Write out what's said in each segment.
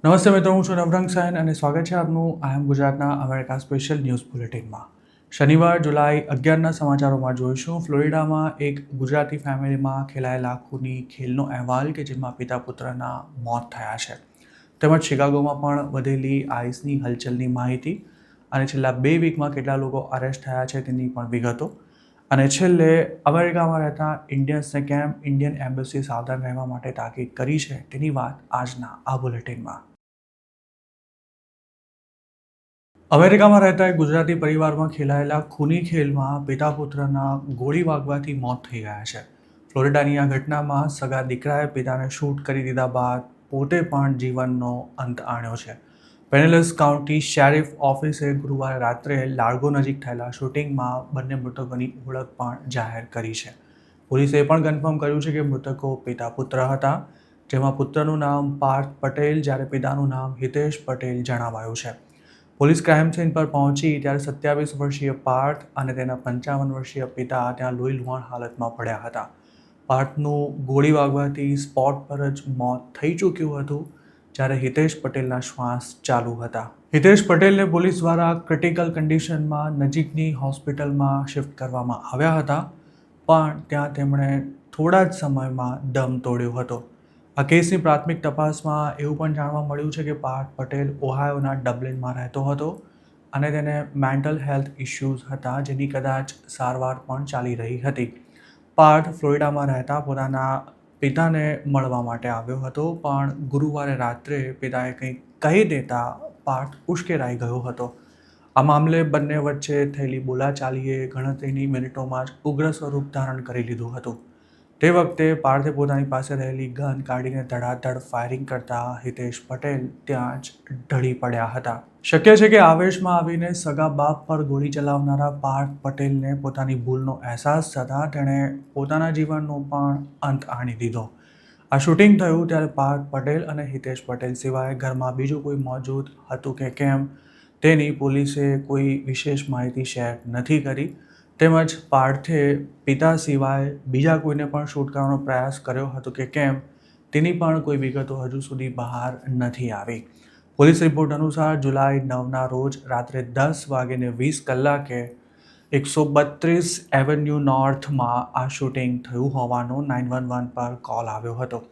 નમસ્તે મિત્રો, હું છું નવરંગ સાયન અને સ્વાગત છે આપનું આઈ એમ ગુજરાતના અમેરિકા સ્પેશિયલ ન્યૂઝ બુલેટિનમાં. શનિવાર જુલાઈ 11ના સમાચારોમાં જોઈશું ફ્લોરિડામાં એક ગુજરાતી ફેમિલીમાં ખેલાયેલા ખૂની ખેલનો અહેવાલ કે જેમાં પિતા પુત્રના મોત થયા છે, તેમજ શિકાગોમાં પણ વધેલી આઈસની હલચલની માહિતી અને છેલ્લા 2 વીકમાં કેટલા લોકો અરેસ્ટ થયા છે તેની પણ વિગતો, અને છેલ્લે અમેરિકામાં રહેતા ઇન્ડિયન્સને કેમ ઇન્ડિયન એમ્બેસી સાવધાન રહેવા માટે તાકીદ કરી છે તેની વાત આજના આ બુલેટિનમાં. અમેરિકામાં રહેતા એક ગુજરાતી પરિવારમાં ખેલાયેલા ખૂની ખેલમાં પિતા પુત્રના ગોળી વાગવાથી મોત થઈ ગયા છે. ફ્લોરિડાની આ ઘટનામાં સગા દીકરાએ પિતાને શૂટ કરી દીધા બાદ પોતે પણ જીવનનો અંત આણ્યો છે. પેનેલસ કાઉન્ટી શેરિફ ઓફિસે ગુરુવારે રાત્રે લાર્ગો નજીક થયેલા શૂટિંગમાં બંને મૃતકોની ઓળખ પણ જાહેર કરી છે. પોલીસે એ પણ કન્ફર્મ કર્યું છે કે મૃતકો પિતા પુત્ર હતા, જેમાં પુત્રનું નામ પાર્થ પટેલ જ્યારે પિતાનું નામ હિતેશ પટેલ જણાવાયું છે. પોલીસ ક્રાઇમ સીન પર પહોંચી ત્યારે 27 વર્ષીય પાર્થ અને તેના 55 વર્ષીય પિતા ત્યાં લોહીલુહાણ હાલતમાં પડ્યા હતા. પાર્થનું ગોળી વાગવાથી સ્પોટ પર જ મોત થઈ ચૂક્યું હતું, જ્યારે હિતેશ પટેલના શ્વાસ ચાલુ હતા. હિતેશ પટેલને પોલીસ દ્વારા ક્રિટિકલ કન્ડિશનમાં નજીકની હોસ્પિટલમાં શિફ્ટ કરવામાં આવ્યા હતા, પણ ત્યાં તેમણે થોડા જ સમયમાં દમ તોડ્યો હતો. આ કેસની પ્રાથમિક તપાસમાં એવું પણ જાણવા મળ્યું છે કે પાર્થ પટેલ ઓહાયોના ડબલિનમાં રહેતો હતો અને તેને મેન્ટલ હેલ્થ ઇશ્યુઝ હતા, જેની કદાચ સારવાર પણ ચાલી રહી હતી. પાર્થ ફ્લોરિડામાં રહેતા પોતાના પિતાને મળવા માટે આવ્યો હતો, પણ ગુરુવારે રાત્રે પિતાએ કંઈક કહી દેતા પાર્થ ઉશ્કેરાઈ ગયો હતો. આ મામલે બંને વચ્ચે થયેલી બોલાચાલીએ ગણતરીની મિનિટોમાં જ ઉગ્ર સ્વરૂપ ધારણ કરી લીધું હતું. તે વખતે પાર્થે પોતાની પાસે રહેલી ગન કાઢીને ધડાધડ ફાયરિંગ કરતા હિતેશ પટેલ ત્યાં જ ઢળી પડ્યા હતા. શક્ય છે કે આવેશમાં આવીને સગા બાપ પર ગોળી ચલાવનારા પાર્થ પટેલને પોતાની ભૂલનો અહેસાસ થતાં તેણે પોતાના જીવનનો પણ અંત આણી દીધો. આ શૂટિંગ થયું ત્યારે પાર્થ પટેલ અને હિતેશ પટેલ સિવાય ઘરમાં બીજું કોઈ મોજૂદ હતું કે કેમ તેની પોલીસે કોઈ વિશેષ માહિતી શેર નથી કરી, તેમજ પાર્થે પિતા સિવાય બીજા કોઈને પણ શૂટ કરવાનો પ્રયાસ કર્યો હતો કે કેમ તેની પણ કોઈ વિગતો હજુ સુધી બહાર નથી આવી. પોલીસ રિપોર્ટ અનુસાર જુલાઈ 9ના રોજ રાત્રે 10:20 132 એવન્યુ નોર્થમાં આ શૂટિંગ થયું હોવાનો 911 પર કોલ આવ્યો હતો.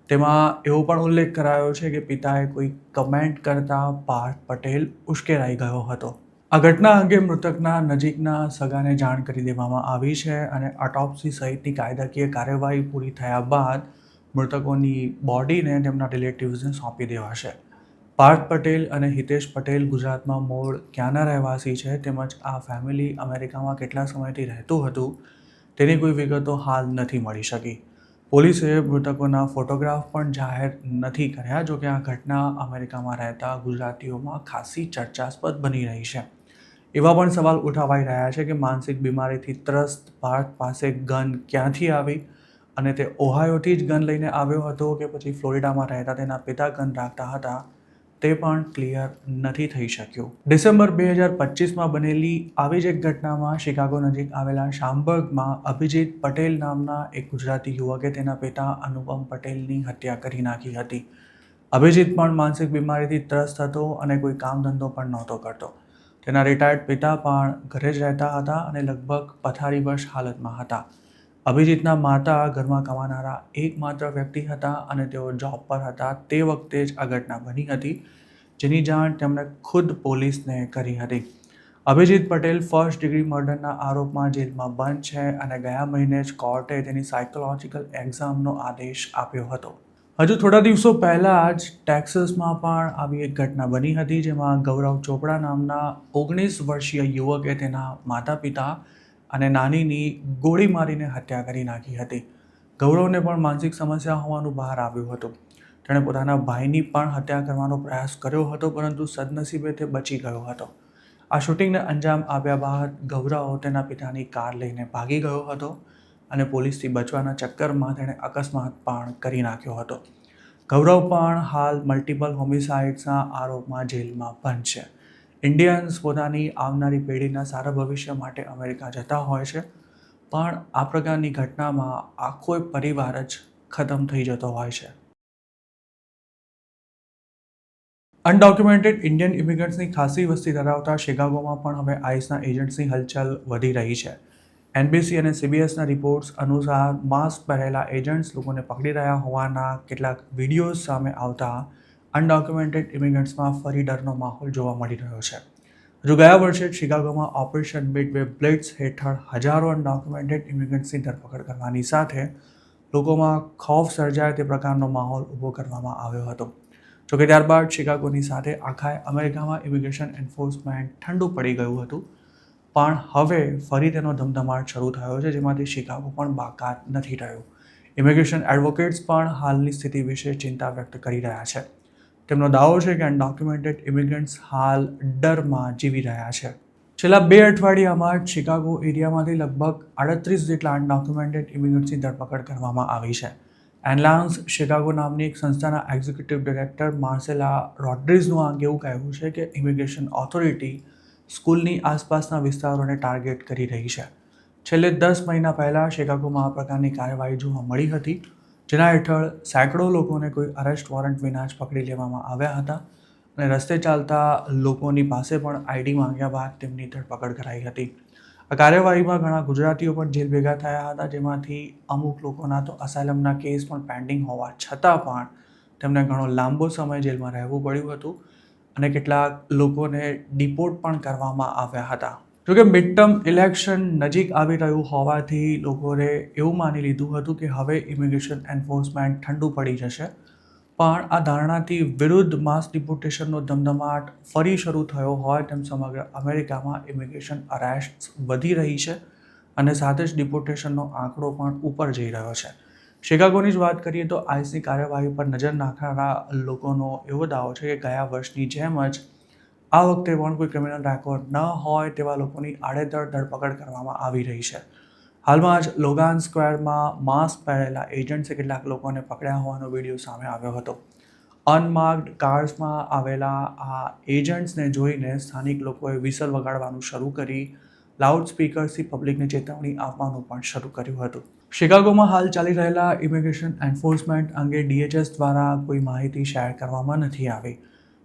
તેમાં એવો પણ ઉલ્લેખ કરાયો છે કે પિતાએ કોઈ કમેન્ટ કરતા પાર્થ પટેલ ઉશ્કેરાઈ ગયો હતો. આ ઘટના અંગે મૃતકના નજીકના સગાને જાણ કરી દેવામાં આવી છે અને ઓટોપ્સી સહિતની કાયદાકીય કાર્યવાહી પૂરી થયા બાદ મૃતકોની બોડીને તેમના રિલેટિવ્સને સોંપી દેવાશે. પાર્થ પટેલ અને હિતેશ પટેલ ગુજરાતમાં મૂળ ક્યાંના રહેવાસી છે, તેમજ આ ફેમિલી અમેરિકામાં કેટલા સમયથી રહેતું હતું તેની કોઈ વિગતો હાલ નથી મળી શકી. પોલીસે મૃતકોના ફોટોગ્રાફ પણ જાહેર નથી કર્યા, જોકે આ ઘટના અમેરિકામાં રહેતા ગુજરાતીઓમાં ખાસી ચર્ચાસ્પદ બની રહી છે. એવા પણ સવાલ ઉઠાવાઈ રહ્યા છે કે માનસિક બીમારીથી ત્રસ્ત પાર્થ પાસે ગન ક્યાંથી આવી અને તે ઓહાયોથી જ ગન લઈને આવ્યો હતો કે પછી ફ્લોરિડામાં રહેતા તેના પિતા ગન રાખતા હતા, તે પણ ક્લિયર નથી થઈ શક્યું. ડિસેમ્બર 2025માં બનેલી આવી જ એક ઘટનામાં શિકાગો નજીક આવેલા શામબર્ગમાં અભિજીત પટેલ નામના એક ગુજરાતી યુવકે તેના પિતા અનુપમ પટેલની હત્યા કરી નાખી હતી. અભિજીત પણ માનસિક બીમારીથી ત્રસ્ત હતો અને કોઈ કામ ધંધો પણ નહોતો કરતો. તેના રિટાયર્ડ પિતા પણ ઘરે જ રહેતા હતા અને લગભગ પથારીવશ હાલતમાં હતા. અભિજીતના માતા ઘરમાં કમાનારા એકમાત્ર વ્યક્તિ હતા અને તેઓ જોબ પર હતા તે વખતે જ આ ઘટના બની હતી, જેની જાણ તેમણે ખુદ પોલીસને કરી હતી. અભિજીત પટેલ ફર્સ્ટ ડિગ્રી મર્ડરના આરોપમાં જેલમાં બંધ છે અને ગયા મહિને જ કોર્ટે તેની સાયકોલોજીકલ એક્ઝામનો આદેશ આપ્યો હતો. હજુ થોડા દિવસો પહેલાં જ ટેક્સાસમાં પણ આવી એક ઘટના બની હતી, જેમાં ગૌરવ ચોપડા નામના 19 વર્ષીય યુવકે તેના માતા પિતા અને નાનીની ગોળી મારીને હત્યા કરી નાખી હતી. ગૌરવને પણ માનસિક સમસ્યા હોવાનું બહાર આવ્યું હતું. તેણે પોતાના ભાઈની પણ હત્યા કરવાનો પ્રયાસ કર્યો હતો, પરંતુ સદનસીબે તે બચી ગયો હતો. આ શૂટિંગને અંજામ આપ્યા બાદ ગૌરવ તેના પિતાની કાર લઈને ભાગી ગયો હતો અને પોલીસથી બચવાના ચક્કરમાં તેણે અકસ્માત પણ કરી નાખ્યો હતો. ગૌરવ પણ હાલ મલ્ટિપલ હોમિસાઇડ્સના આરોપમાં જેલમાં બંધ છે. ઇન્ડિયન્સ પોતાની આવનારી પેઢીના સારા ભવિષ્ય માટે અમેરિકા જતા હોય છે, પણ આ પ્રકારની ઘટનામાં આખો પરિવાર જ ખતમ થઈ જતો હોય છે. અનડોક્યુમેન્ટેડ ઇન્ડિયન ઇમિગ્રન્ટ્સની ખાસી વસ્તી ધરાવતા શિકાગોમાં પણ હવે આઈસના એજન્ટ્સની હલચલ વધી રહી છે. એનબીસી અને સીબીએસના રિપોર્ટ્સ અનુસાર માસ્ક પહેરેલા એજન્ટ્સ લોકોને પકડી રહ્યા હોવાના કેટલાક વિડીયોઝ સામે આવતા અનડોક્યુમેન્ટેડ ઇમિગ્રન્ટ્સમાં ફરી ડરનો માહોલ જોવા મળી રહ્યો છે. હજુ ગયા વર્ષે શિકાગોમાં ઓપરેશન મિડવે બ્લિટ્ઝ હેઠળ હજારો અનડોક્યુમેન્ટેડ ઇમિગ્રન્ટ્સની ધરપકડ કરવાની સાથે લોકોમાં ખૌફ સર્જાય તે પ્રકારનો માહોલ ઊભો કરવામાં આવ્યો હતો. જોકે ત્યારબાદ શિકાગોની સાથે આખા અમેરિકામાં ઇમિગ્રેશન એન્ફોર્સમેન્ટ ઠંડુ પડી ગયું હતું, પણ હવે ફરી તેનો ધમધમાટ શરૂ થયો છે, જેમાંથી શિકાગો પણ બાકાત નથી રહ્યું. ઇમિગ્રેશન એડવોકેટ્સ પણ હાલની સ્થિતિ વિશે ચિંતા વ્યક્ત કરી રહ્યા છે. તેમનો દાવો છે કે અનડોક્યુમેન્ટેડ ઇમિગ્રન્ટ્સ હાલ ડરમાં જીવી રહ્યા છે. છેલ્લા 2 અઠવાડિયામાં જ શિકાગો એરિયામાંથી લગભગ 38 જેટલા અનડોક્યુમેન્ટેડ ઇમિગ્રન્ટ્સની ધરપકડ કરવામાં આવી છે. એનલાન્સ શિકાગો નામની એક સંસ્થાના એક્ઝિક્યુટિવ ડિરેક્ટર માર્સેલા રોડ્રિગ્સનું આ અંગે એવું કહેવું છે કે ઇમિગ્રેશન ઓથોરિટી સ્કૂલની આસપાસના વિસ્તારોને ટાર્ગેટ કરી રહી છે. છેલ્લે 10 મહિના પહેલાં શિકાગોમાં આ પ્રકારની કાર્યવાહી જોવા મળી હતી, જેના હેઠળ સેંકડો લોકોને કોઈ અરેસ્ટ વોરંટ વિના જ પકડી લેવામાં આવ્યા હતા અને રસ્તે ચાલતા લોકોની પાસે પણ આઈડી માંગ્યા બાદ તેમની ધરપકડ કરાઈ હતી. આ કાર્યવાહીમાં ઘણા ગુજરાતીઓ પણ જેલ ભેગા થયા હતા, જેમાંથી અમુક લોકોના તો અસાયલમના કેસ પણ પેન્ડિંગ હોવા છતાં પણ તેમને ઘણો લાંબો સમય જેલમાં રહેવું પડ્યું હતું અને કેટલાક લોકોને ડિપોર્ટ પણ કરવામાં આવ્યા હતા. જોકે મિડ ટર્મ ઇલેક્શન નજીક આવી રહ્યું હોવાથી લોકોએ એવું માની લીધું હતું કે હવે ઇમિગ્રેશન એન્ફોર્સમેન્ટ ઠંડુ પડી જશે, પણ આ ધારણાથી વિરુદ્ધ માસ ડિપોર્ટેશનનો ધમધમાટ ફરી શરૂ થયો હોય તેમ સમગ્ર અમેરિકામાં ઇમિગ્રેશન અરેસ્ટ્સ વધી રહી છે અને સાથે જ ડિપોર્ટેશનનો આંકડો પણ ઉપર જઈ રહ્યો છે. શિકાગોની જ વાત કરીએ તો આઈસની કાર્યવાહી પર નજર નાખનારા લોકોનો એવો દાવો છે કે ગયા વર્ષની જેમ જ આ વખતે પણ કોઈ ક્રિમિનલ રેકોર્ડ ન હોય તેવા લોકોની આડેધડ ધરપકડ કરવામાં આવી રહી છે. હાલમાં જ લોગાન સ્ક્વેરમાં માસ્ક પહેરેલા એજન્ટ્સે કેટલાક લોકોને પકડ્યા હોવાનો વિડીયો સામે આવ્યો હતો. અનમાર્કડ કાર્સમાં આવેલા આ એજન્ટ્સને જોઈને સ્થાનિક લોકોએ વિસલ વગાડવાનું શરૂ કરી લાઉડ સ્પીકર્સથી પબ્લિકને ચેતવણી આપવાનું પણ શરૂ કર્યું હતું. શિકાગોમાં હાલ ચાલી રહેલા ઇમિગ્રેશન એન્ફોર્સમેન્ટ અંગે DHS દ્વારા કોઈ માહિતી શેર કરવામાં નથી આવી.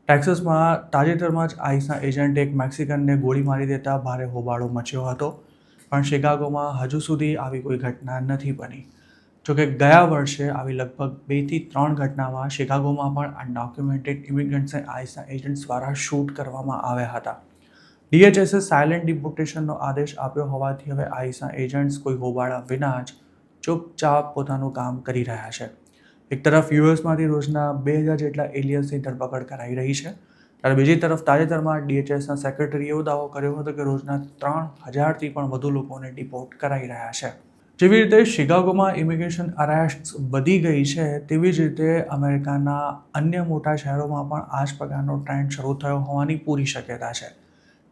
ટેક્સાસમાં તાજેતરમાં જ આઈસના એજન્ટે એક મેક્સિકનને ગોળી મારી દેતા ભારે હોબાળો મચ્યો હતો, પણ શિકાગોમાં હજુ સુધી આવી કોઈ ઘટના નથી બની. જોકે ગયા વર્ષે આવી લગભગ 2 થી 3 ઘટનામાં શિકાગોમાં પણ અનડોક્યુમેન્ટેડ ઇમિગ્રન્ટ્સને આઈસના એજન્ટ્સ દ્વારા શૂટ કરવામાં આવ્યા હતા. DHSએ સાયલેન્ટ ડિપોર્ટેશનનો આદેશ આપ્યો હોવાથી હવે આઈસના એજન્ટ્સ કોઈ હોબાળા વિના જ ચૂપચાપ પોતાનું કામ કરી રહ્યા છે. એક તરફ યુએસમાંથી રોજના 2000 જેટલા એલિયન્સની ધરપકડ કરાઈ રહી છે, ત્યારે બીજી તરફ તાજેતરમાં DHSના સેક્રેટરીએ એવો દાવો કર્યો હતો કે રોજના 3000થી પણ વધુ લોકોને ડિપોર્ટ કરાઈ રહ્યા છે. જેવી રીતે શિકાગોમાં ઇમિગ્રેશન અરેસ્ટ્સ વધી ગઈ છે, તેવી જ રીતે અમેરિકાના અન્ય મોટા શહેરોમાં પણ આ જ પ્રકારનો ટ્રેન્ડ શરૂ થયો હોવાની પૂરી શક્યતા છે.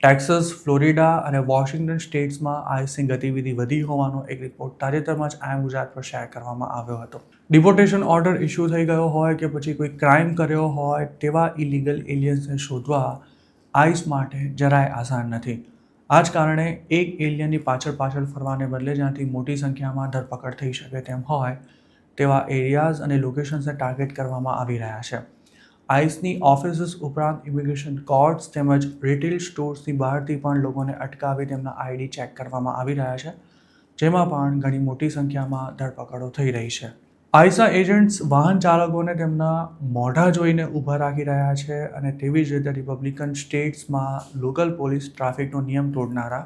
ટેક્સાસ, ફ્લોરિડા અને વોશિંગ્ટન સ્ટેટ્સમાં આઈસની ગતિવિધિ વધી હોવાનો એક રિપોર્ટ તાજેતરમાં જ આઈ ગુજરાત પર શેર કરવામાં આવ્યો હતો. ડિપોર્ટેશન ઓર્ડર ઇસ્યુ થઈ ગયો હોય કે પછી કોઈ ક્રાઇમ કર્યો હોય તેવા ઇલીગલ એલિયન્સને શોધવા આઈસ માટે જરાય આસાન નથી. આ જ કારણે એક એલિયનની પાછળ ફરવાને બદલે જ્યાંથી મોટી સંખ્યામાં ધરપકડ થઈ શકે તેમ હોય તેવા એરિયાઝ અને લોકેશન્સને ટાર્ગેટ કરવામાં આવી રહ્યા છે. આઈસની ઓફિસીસ ઉપરાંત ઇમિગ્રેશન કોર્ટ્સ તેમજ રિટેલ સ્ટોર્સની બહારથી પણ લોકોને અટકાવી તેમના આઈડી ચેક કરવામાં આવી રહ્યા છે, જેમાં પણ ઘણી મોટી સંખ્યામાં ધરપકડો થઈ રહી છે. આઈસના એજન્ટ્સ વાહન ચાલકોને તેમના મોઢા જોઈને ઊભા રાખી રહ્યા છે અને તેવી જ રીતે રિપબ્લિકન સ્ટેટ્સમાં લોકલ પોલીસ ટ્રાફિકનો નિયમ તોડનારા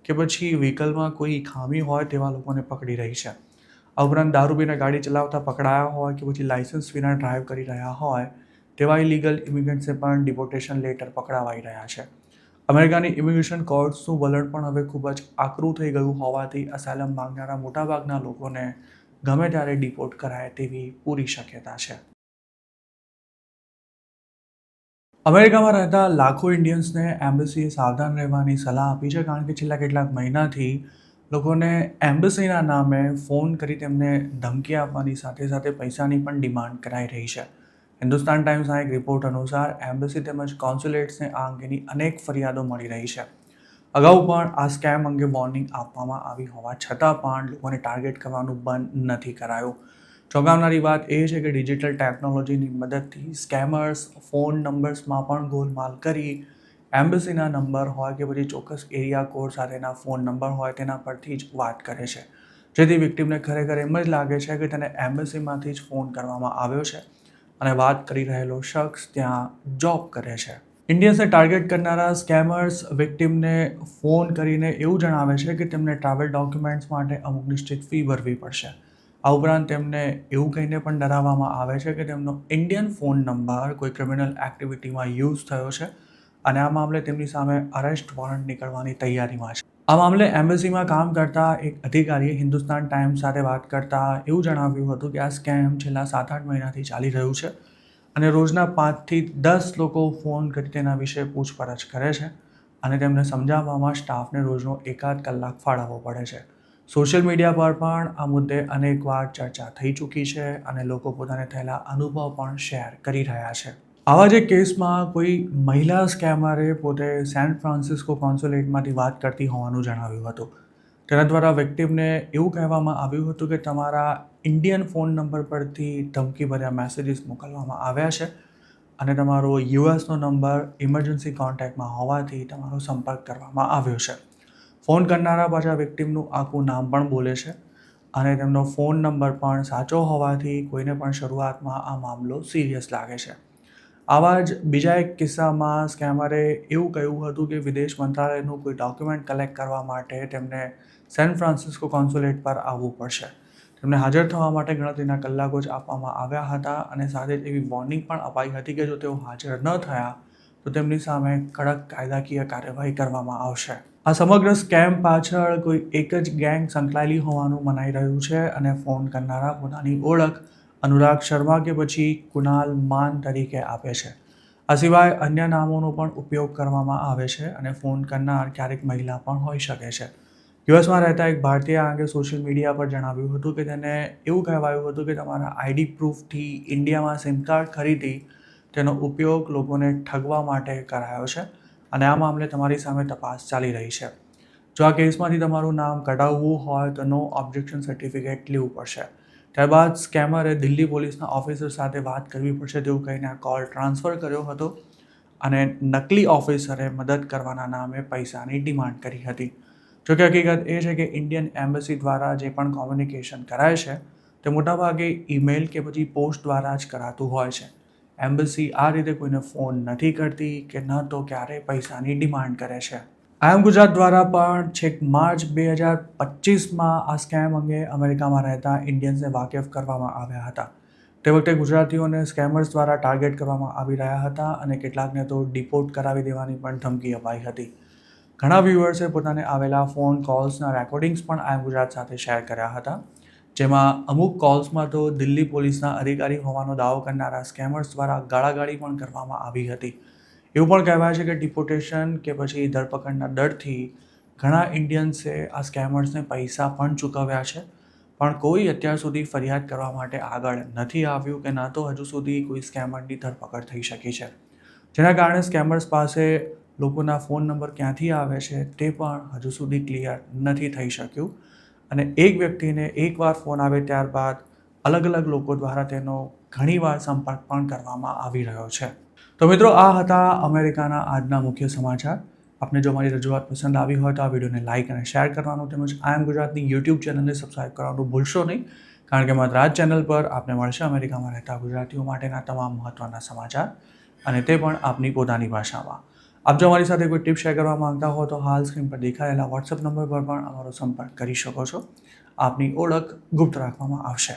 કે પછી વ્હીકલમાં કોઈ ખામી હોય તેવા લોકોને પકડી રહી છે. આ ઉપરાંત દારૂ પીને ગાડી ચલાવતા પકડાયા હોય કે પછી લાયસન્સ વિના ડ્રાઈવ કરી રહ્યા હોય તેવા ઇલીગલ ઇમિગ્રન્ટ્સને પણ ડિપોર્ટેશન લેટર પકડાવાઈ રહ્યા છે. અમેરિકાની ઇમિગ્રેશન કોર્ટ્સનું વલણ પણ હવે ખૂબ જ આકરું થઈ ગયું હોવાથી અસાયલમ માંગનારા મોટાભાગના લોકોને ગમે ત્યારે ડિપોર્ટ કરાય તેવી પૂરી શક્યતા છે. અમેરિકામાં રહેતા લાખો ઇન્ડિયન્સને એમ્બસીએ સાવધાન રહેવાની સલાહ આપી છે, કારણ કે છેલ્લા કેટલાક મહિનાથી લોકોને એમ્બસીના નામે ફોન કરી તેમને ધમકી આપવાની સાથે સાથે પૈસાની પણ ડિમાન્ડ કરાઈ રહી છે. હિન્દુસ્તાન ટાઈમ્સના એક રિપોર્ટ અનુસાર એમ્બસી તેમજ કોન્સ્યુલેટ્સને આ અંગેની અનેક ફરિયાદો મળી રહી છે. અગાઉ પણ આ સ્કેમ અંગે વોર્નિંગ આપવામાં આવી હોવા છતાં પણ લોકોને ટાર્ગેટ કરવાનું બંધ નથી કરાયું. ચોંકાવનારી વાત એ છે કે ડિજિટલ ટેકનોલોજીની મદદથી સ્કેમર્સ ફોન નંબર્સમાં પણ ગોલમાલ કરી એમ્બેસીના નંબર હોય કે પછી ચોક્કસ એરિયા કોડ સાથેના ફોન નંબર હોય તેના પરથી જ વાત કરે છે, જેથી વિક્ટિમને ખરેખર એમ જ લાગે છે કે તેને એમ્બેસીમાંથી જ ફોન કરવામાં આવ્યો છે અને વાત કરી રહેલો શખ્સ ત્યાં જોબ કરે છે. ઇન્ડિયન્સને ટાર્ગેટ કરનારા સ્કેમર્સ વિક્ટિમને ફોન કરીને એવું જણાવે છે કે તેમને ટ્રાવેલ ડોક્યુમેન્ટ્સ માટે અમુક નિશ્ચિત ફી ભરવી પડશે. આ ઉપરાંત તેમને એવું કહીને પણ ડરાવવામાં આવે છે કે તેમનો ઇન્ડિયન ફોન નંબર કોઈ ક્રિમિનલ એક્ટિવિટીમાં યુઝ થયો છે અને આ મામલે તેમની સામે અરેસ્ટ વોરંટ નીકળવાની તૈયારીમાં છે. આ મામલે એમ્બેસીમાં કામ કરતા એક અધિકારીએ હિન્દુસ્તાન ટાઈમ્સ સાથે વાત કરતા એવું જણાવ્યું હતું કે આ સ્કેમ છેલ્લા 7-8 મહિનાથી ચાલી રહ્યું છે અને રોજના 5થી 10 લોકો ફોન કરી તેના વિશે પૂછપરછ કરે છે અને તેમને સમજાવવામાં સ્ટાફને રોજનો 1-8 કલાક ફાળવવો પડે છે. સોશિયલ મીડિયા પર પણ આ મુદ્દે અનેકવાર ચર્ચા થઈ ચૂકી છે અને લોકો પોતાને થયેલા અનુભવ પણ શેર કરી રહ્યા છે. આવા જ એક કેસમાં કોઈ મહિલા સ્કેમરે પોતે સેન ફ્રાન્સિસ્કો કોન્સ્યુલેટમાંથી વાત કરતી હોવાનું જણાવ્યું હતું. તેના દ્વારા વિક્ટિમને એવું કહેવામાં આવ્યું હતું કે તમારા ઇન્ડિયન ફોન નંબર પરથી ધમકીભર્યા મેસેજીસ મોકલવામાં આવ્યા છે અને તમારો યુએસનો નંબર ઇમરજન્સી કોન્ટેક્ટમાં હોવાથી તમારો સંપર્ક કરવામાં આવ્યો છે. ફોન કરનારા પાછા વિક્ટિમનું આખું નામ પણ બોલે છે અને તેમનો ફોન નંબર પણ સાચો હોવાથી કોઈને પણ શરૂઆતમાં આ મામલો સિરિયસ લાગે છે. આવા જ બીજા એક કિસ્સામાં સ્કેમરે એવું કહ્યું હતું કે વિદેશ મંત્રાલયનું કોઈ ડોક્યુમેન્ટ કલેક્ટ કરવા માટે તેમને સેન ફ્રાન્સિસ્કો કોન્સ્યુલેટ પર આવવું પડશે. તેમને હાજર થવા માટે ગણતરીના કલાકો જ આપવામાં આવ્યા હતા અને સાથે જ એવી વોર્નિંગ પણ અપાઈ હતી કે જો તેઓ હાજર ન થયા તો તેમની સામે કડક કાયદાકીય કાર્યવાહી કરવામાં આવશે. આ સમગ્ર સ્કેમ પાછળ કોઈ એક જ ગેંગ સંકળાયેલી હોવાનું મનાઈ રહ્યું છે અને ફોન કરનારા પોતાની ઓળખ અનુરાગ શર્મા કે પછી કુનાલ માન તરીકે આપે છે. આ સિવાય અન્ય નામોનો પણ ઉપયોગ કરવામાં આવે છે અને ફોન કરનાર ક્યારેક મહિલા પણ હોઈ શકે છે. યુએસમાં રહેતા એક ભારતીય અંગે સોશિયલ મીડિયા પર જણાવ્યું હતું કે તેને એવું કહેવાયું હતું કે તમારા આઈડી પ્રૂફથી ઇન્ડિયામાં સિમ કાર્ડ ખરીદી તેનો ઉપયોગ લોકોને ઠગવા માટે કરાયો છે અને આ મામલે તમારી સામે તપાસ ચાલી રહી છે. જો આ કેસમાંથી તમારું નામ કઢાવવું હોય તો નો ઓબ્જેક્શન સર્ટિફિકેટ લેવું પડશે. ત્યારબાદ સ્કેમરે દિલ્હી પોલીસના ઓફિસર સાથે વાત કરવી પડશે તેવું કહીને આ કોલ ટ્રાન્સફર કર્યો હતો અને નકલી ઓફિસરે મદદ કરવાના નામે પૈસાની ડિમાન્ડ કરી હતી. જોકે હકીકત એ છે કે ઇન્ડિયન એમ્બેસી દ્વારા જે પણ કોમ્યુનિકેશન કરાય છે તે મોટાભાગે ઈમેલ કે પછી પોસ્ટ દ્વારા જ કરાતું હોય છે. એમ્બેસી આ રીતે કોઈને ફોન નથી કરતી કે ન તો ક્યારેય પૈસાની ડિમાન્ડ કરે છે. આઈએમ ગુજરાત દ્વારા પણ છેક માર્ચ 2025માં આ સ્કેમ અંગે અમેરિકામાં રહેતા ઇન્ડિયન્સને વાકેફ કરવામાં આવ્યા હતા. તે વખતે ગુજરાતીઓને સ્કેમર્સ દ્વારા ટાર્ગેટ કરવામાં આવી રહ્યા હતા અને કેટલાકને તો ડિપોર્ટ કરાવી દેવાની પણ ધમકી અપાઈ હતી. ઘણા વ્યુઅર્સે પોતાને આવેલા ફોન કોલ્સના રેકોર્ડિંગ્સ પણ આઈએમ ગુજરાત સાથે શેર કર્યા હતા, જેમાં અમુક કોલ્સમાં તો દિલ્હી પોલીસના અધિકારી હોવાનો દાવો કરનારા સ્કેમર્સ દ્વારા ગાળાગાળી પણ કરવામાં આવી હતી. એવું પણ કહેવાય છે કે ડિપોર્ટેશન કે પછી ધરપકડના ડરથી ઘણા ઇન્ડિયન્સે આ સ્કેમર્સને પૈસા પણ ચૂકવ્યા છે, પણ કોઈ અત્યાર સુધી ફરિયાદ કરવા માટે આગળ નથી આવ્યું કે ન તો હજુ સુધી કોઈ સ્કેમરની ધરપકડ થઈ શકી છે. જેના કારણે સ્કેમર્સ પાસે લોકોના ફોન નંબર ક્યાંથી આવે છે તે પણ હજુ સુધી ક્લિયર નથી થઈ શક્યું અને એક વ્યક્તિને એકવાર ફોન આવે ત્યારબાદ અલગ અલગ લોકો દ્વારા તેનો ઘણીવાર સંપર્ક પણ કરવામાં આવી રહ્યો છે. તો મિત્રો, આ હતા અમેરિકાના આજના મુખ્ય સમાચાર. આપને જો મારી રજૂઆત પસંદ આવી હોય તો આ વિડીયોને લાઇક અને શેર કરવાનું તેમજ આઈએમ ગુજરાતની યુટ્યુબ ચેનલને સબસ્ક્રાઇબ કરવાનું ભૂલશો નહીં, કારણ કે માત્ર આ ચેનલ પર આપને મળશે અમેરિકામાં રહેતા ગુજરાતીઓ માટેના તમામ મહત્ત્વના સમાચાર અને તે પણ આપની પોતાની ભાષામાં. આપ જો અમારી સાથે કોઈ ટિપ શેર કરવા માંગતા હો તો હાલ સ્ક્રીન પર દેખાયેલા વોટ્સએપ નંબર પર પણ અમારો સંપર્ક કરી શકો છો. આપની ઓળખ ગુપ્ત રાખવામાં આવશે.